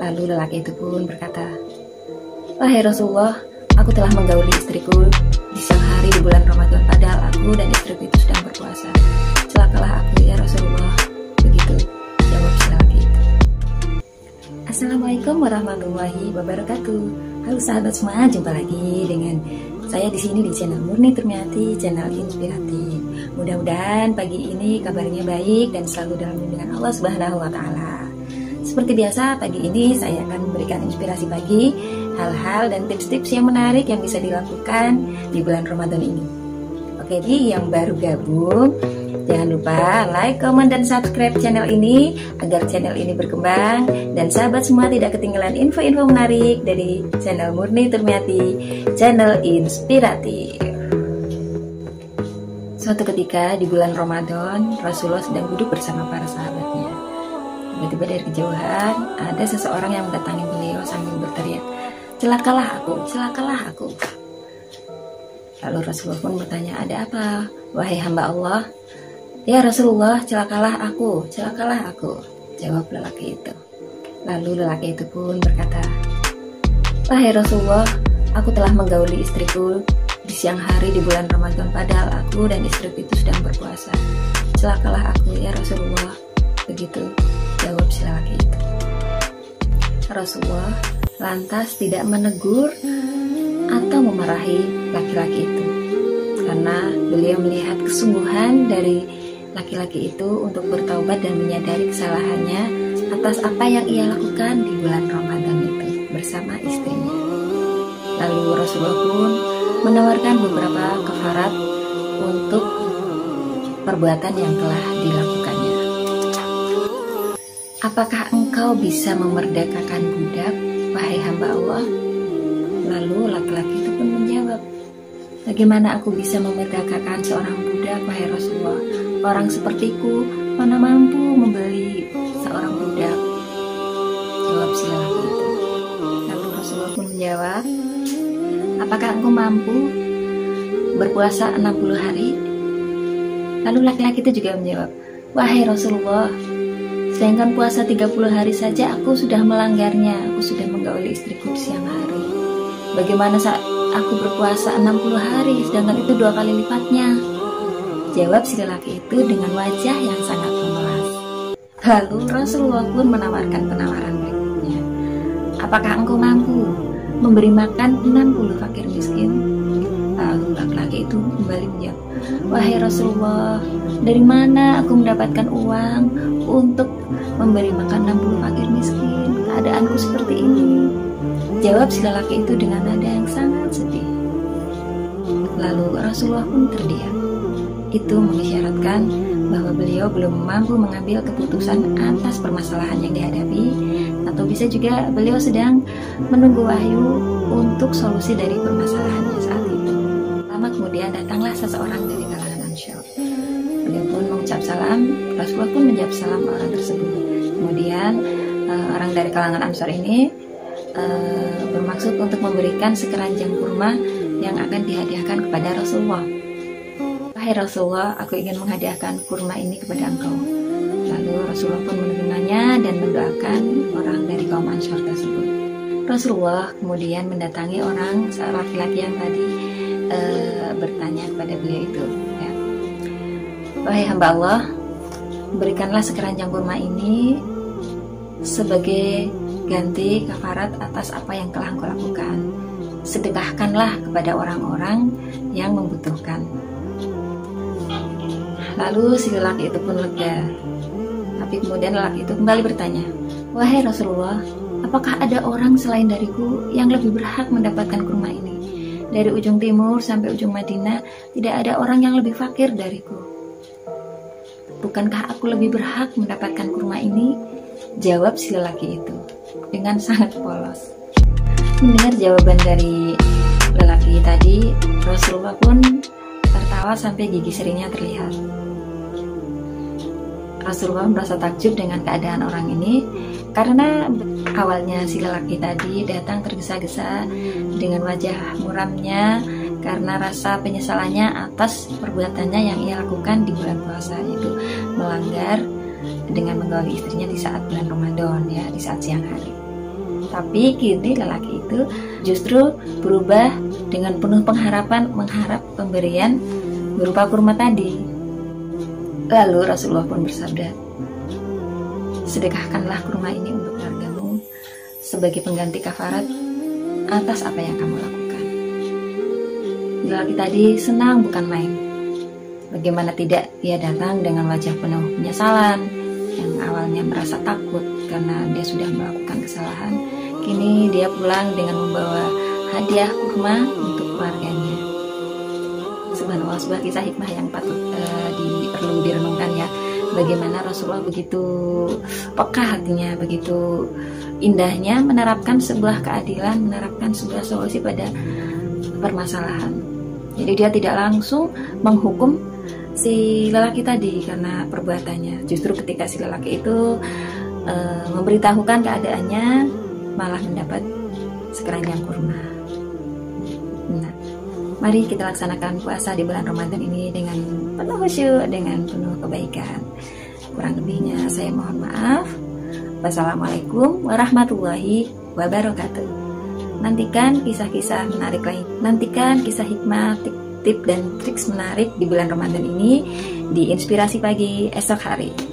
Lalu lelaki itu pun berkata, "Wahai Rasulullah, aku telah menggauli istriku di siang hari di bulan Ramadan, padahal aku dan istriku itu sedang berpuasa. Celakalah aku ya Rasulullah." Begitu jawab si lelaki itu. Assalamualaikum warahmatullahi wabarakatuh. Halo sahabat semua, jumpa lagi dengan saya di sini di channel Murni Turmiati, channel inspiratif. Mudah-mudahan pagi ini kabarnya baik dan selalu dalam lindungan Allah Subhanahu wa Ta'ala. Seperti biasa, pagi ini saya akan memberikan inspirasi pagi, hal-hal dan tips-tips yang menarik yang bisa dilakukan di bulan Ramadan ini. Oke, jadi yang baru gabung, jangan lupa like, comment, dan subscribe channel ini agar channel ini berkembang dan sahabat semua tidak ketinggalan info-info menarik dari channel Murni Turmiati, channel inspiratif. Suatu ketika di bulan Ramadan, Rasulullah sedang duduk bersama para sahabatnya. Tiba-tiba dari kejauhan ada seseorang yang mendatangi beliau sambil berteriak, "Celakalah aku, celakalah aku." Lalu Rasulullah pun bertanya, "Ada apa, wahai hamba Allah?" "Ya Rasulullah, celakalah aku, celakalah aku," jawab lelaki itu. Lalu lelaki itu pun berkata, "Wahai Rasulullah, aku telah menggauli istriku di siang hari di bulan Ramadan, padahal aku dan istriku itu sedang berpuasa. Celakalah aku ya Rasulullah." Begitu jawab si lelaki itu. Rasulullah lantas tidak menegur atau memarahi laki-laki itu, karena beliau melihat kesungguhan dari laki-laki itu untuk bertaubat dan menyadari kesalahannya atas apa yang ia lakukan di bulan Ramadan itu bersama istrinya. Lalu Rasulullah pun menawarkan beberapa kafarat untuk perbuatan yang telah dilakukannya. "Apakah engkau bisa memerdekakan budak, wahai hamba Allah?" Lalu laki-laki itu pun menjawab, "Bagaimana aku bisa memerdekakan seorang budak, wahai Rasulullah? Orang sepertiku mana mampu membeli seorang budak?" Jawab si lelaki itu. Lalu Rasulullah pun menjawab, "Apakah engkau mampu berpuasa 60 hari?" Lalu laki-laki itu juga menjawab, "Wahai Rasulullah, sedangkan puasa 30 hari saja aku sudah melanggarnya. Aku sudah menggauli istriku di siang hari. Bagaimana saat aku berpuasa 60 hari, sedangkan itu 2 kali lipatnya?" Jawab si lelaki itu dengan wajah yang sangat memelas. Lalu Rasulullah pun menawarkan penawaran berikutnya, "Apakah engkau mampu memberi makan 60 fakir miskin?" Lalu laki-laki itu kembali menjawab, "Wahai Rasulullah, dari mana aku mendapatkan uang untuk memberi makan 60 fakir miskin? Keadaanku seperti ini." Jawab si lelaki itu dengan nada yang sangat sedih. Lalu Rasulullah pun terdiam. Itu mengisyaratkan bahwa beliau belum mampu mengambil keputusan atas permasalahan yang dihadapi, atau bisa juga beliau sedang menunggu wahyu untuk solusi dari permasalahannya saat itu. Lama kemudian datanglah seseorang dari kalangan Ansar. Beliau pun mengucap salam. Rasulullah pun menjawab salam orang tersebut. Kemudian orang dari kalangan Ansar ini bermaksud untuk memberikan sekeranjang kurma yang akan dihadiahkan kepada Rasulullah. "Wahai Rasulullah, aku ingin menghadiahkan kurma ini kepada engkau." Lalu Rasulullah pun menerimanya dan mendoakan orang dari kaum Ansar tersebut. Rasulullah kemudian mendatangi orang laki-laki yang tadi bertanya kepada beliau itu, ya, "Wahai hamba Allah, berikanlah sekeranjang kurma ini sebagai ganti kafarat atas apa yang telah engkau lakukan. Sedekahkanlah kepada orang-orang yang membutuhkan." Lalu si lelaki itu pun lega. Tapi kemudian lelaki itu kembali bertanya, "Wahai Rasulullah, apakah ada orang selain dariku yang lebih berhak mendapatkan kurma ini? Dari ujung timur sampai ujung Madinah, tidak ada orang yang lebih fakir dariku. Bukankah aku lebih berhak mendapatkan kurma ini?" Jawab si lelaki itu dengan sangat polos. Mendengar jawaban dari lelaki tadi, Rasulullah pun tertawa sampai gigi serinya terlihat. Rasulullah merasa takjub dengan keadaan orang ini, karena awalnya si lelaki tadi datang tergesa-gesa dengan wajah muramnya karena rasa penyesalannya atas perbuatannya yang ia lakukan di bulan puasa, yaitu melanggar dengan menggauli istrinya di saat bulan Ramadan, ya, di saat siang hari. Tapi kini lelaki itu justru berubah dengan penuh pengharapan, mengharap pemberian berupa kurma tadi. Lalu Rasulullah pun bersabda, sedekahkanlah kurma ini untuk keluargamu sebagai pengganti kafarat atas apa yang kamu lakukan. Lelaki tadi senang bukan main. Bagaimana tidak, ia datang dengan wajah penuh penyesalan. Yang awalnya merasa takut karena dia sudah melakukan kesalahan, kini dia pulang dengan membawa hadiah kurma untuk keluarganya. Subhanallah, sebuah kisah hikmah yang patut perlu direnungkan ya. Bagaimana Rasulullah begitu peka hatinya, begitu indahnya menerapkan sebuah keadilan, menerapkan sebuah solusi pada permasalahan. Jadi dia tidak langsung menghukum si lelaki tadi karena perbuatannya. Justru ketika si lelaki itu memberitahukan keadaannya, malah mendapat sekeranjang kurma. Nah, mari kita laksanakan puasa di bulan Ramadan ini dengan penuh khusyuk, dengan penuh kebaikan. Kurang lebihnya saya mohon maaf. Wassalamualaikum warahmatullahi wabarakatuh. Nantikan kisah-kisah menarik lain. Nantikan kisah hikmah, tip dan trik menarik di bulan Ramadan ini di Inspirasi Pagi esok hari.